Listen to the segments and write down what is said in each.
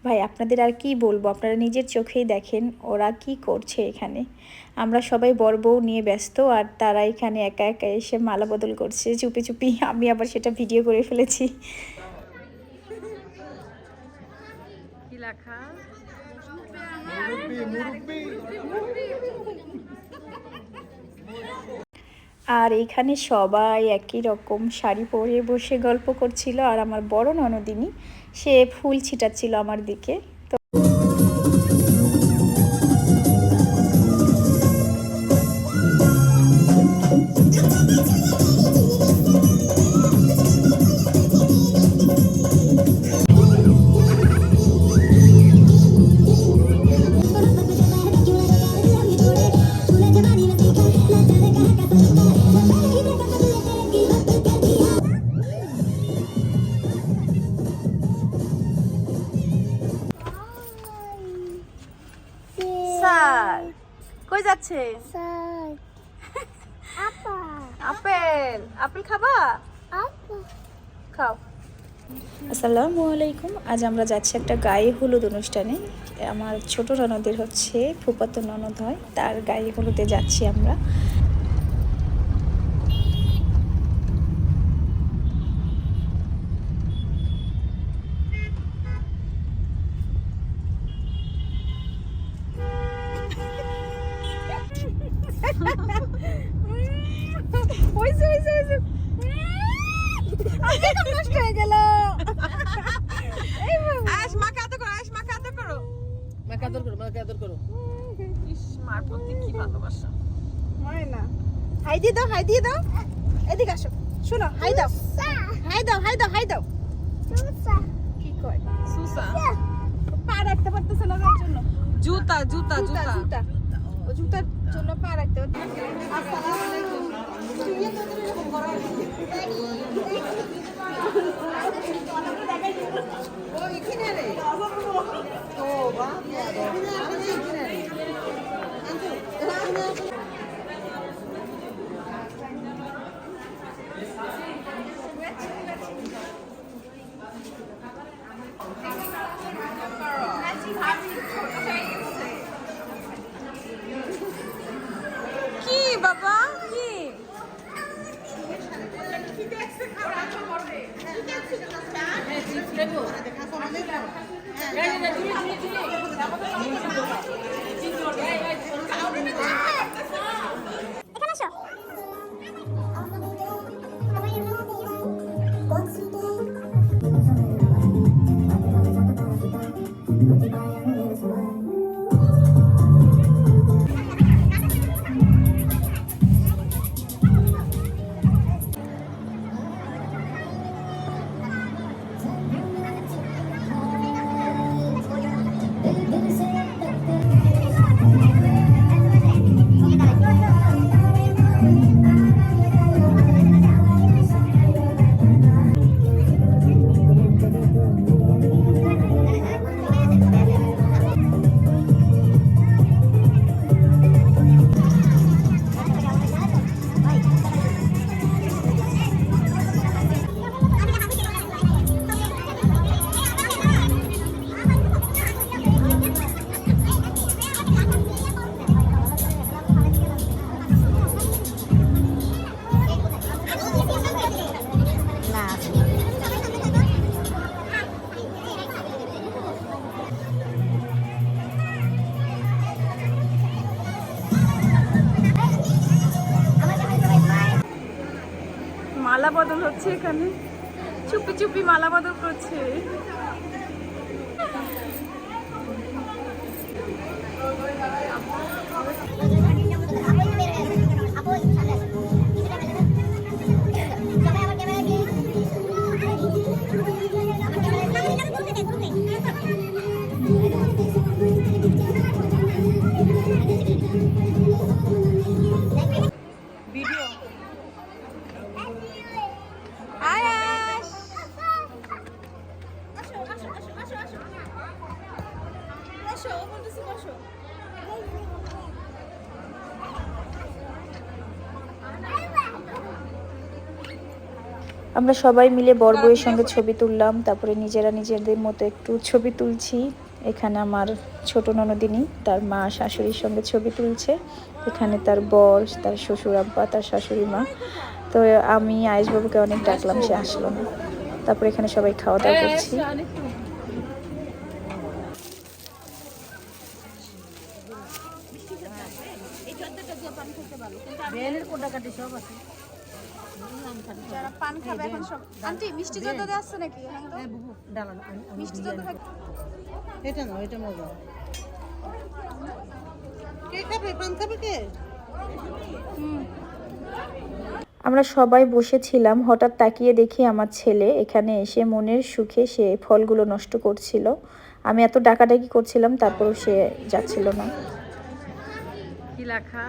ভাই আপনাদের আর কি বলবো, আপনারা নিজের চোখেই দেখেন ওরা কি করছে এখানে। আমরা সবাই বর বউ নিয়ে ব্যস্ত, আর তারা এখানে একা একা এসে মালা বদল করছে চুপি চুপি। আমি আবার সেটা ভিডিও করে ফেলেছি। কি লেখা? আর এইখানে সবাই একই রকম শাড়ি পরে বসে গল্প করছিল, আর আমার বড় ননদিনী সে ফুল ছিটাচ্ছিল আমার দিকে। তো স্যার কই যাচ্ছে? আপেল আপেল খাবা? খাও। আসসালামু আলাইকুম। আজ আমরা যাচ্ছি একটা গায়ে হলুদ অনুষ্ঠানে। আমার ছোট ননদের হচ্ছে ফুফাতো ননদ হয়, তার গায়ে হলুদে যাচ্ছি আমরা। নষ্ট হয়ে গেল। আয়েশ মাকে আদর করো, আয়েশ মাকে আদর করো, মাকে আদর করো, মাকে আদর করো। ইস, মার প্রতি কি ভালোবাসা। হয় না, হাই দিয়ে দাও, হাই দিয়ে দাও। এদিকে আসো, শোনো, হাই দাও, হাই দাও, হাই দাও, হাই দাও। কি কয়? সুসা। পা রাখতে পারতেছে না তার জন্য। জুতা জুতা জুতা জুতা। জুতা, ও জুতার জন্য পা রাখতে পারতেছে। আসসালামু আলাইকুম। ও এখানে রে। ও বাহ, এখানে রে। কি বাবা কি? মালা বদল হচ্ছে এখানে, চুপি চুপি মালা বদল করছে। ভিডিও। আয়াস, বসো, বলতেছি বসো। আমরা সবাই মিলে বর বউয়ের সঙ্গে ছবি তুললাম, তারপরে নিজেরা নিজেদের মতো একটু ছবি তুলছি। এখানে আমার ছোট ননদিনী তার মা শাশুড়ির সঙ্গে ছবি তুলছে, এখানে তার বর, তার শ্বশুর আব্বা, তার শাশুড়ি মা। তো আমি আয়েশবাবুকে অনেক ডাকলাম, সে আসলো না। তারপরে এখানে সবাই খাওয়া দাওয়া করছি। যারা পান খাবে এখন সব আন্টি মিষ্টি যত আসছে নাকি মিষ্টি যত এটা না, এটা মজা। কে খাবে? পান খাবে কে? আমরা সবাই বসেছিলাম, হঠাৎ তাকিয়ে দেখি আমার ছেলে এখানে এসে মনের সুখে সে ফলগুলো নষ্ট করছিল। আমি এত ডাকাডাকি করছিলাম, তারপরও সে যাচ্ছিল না। কি লেখা?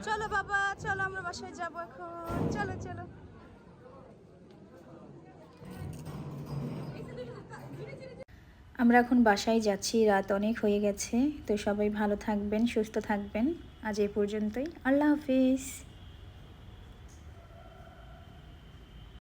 চলো বাবা, চলো আমরা বাসায় যাবো এখন। চলো চলো। আমরা এখন বাসায় যাচ্ছি, রাত অনেক হয়ে গেছে। তো সবাই ভালো থাকবেন, সুস্থ থাকবেন। আজ এই পর্যন্তই। আল্লাহ হাফিজ।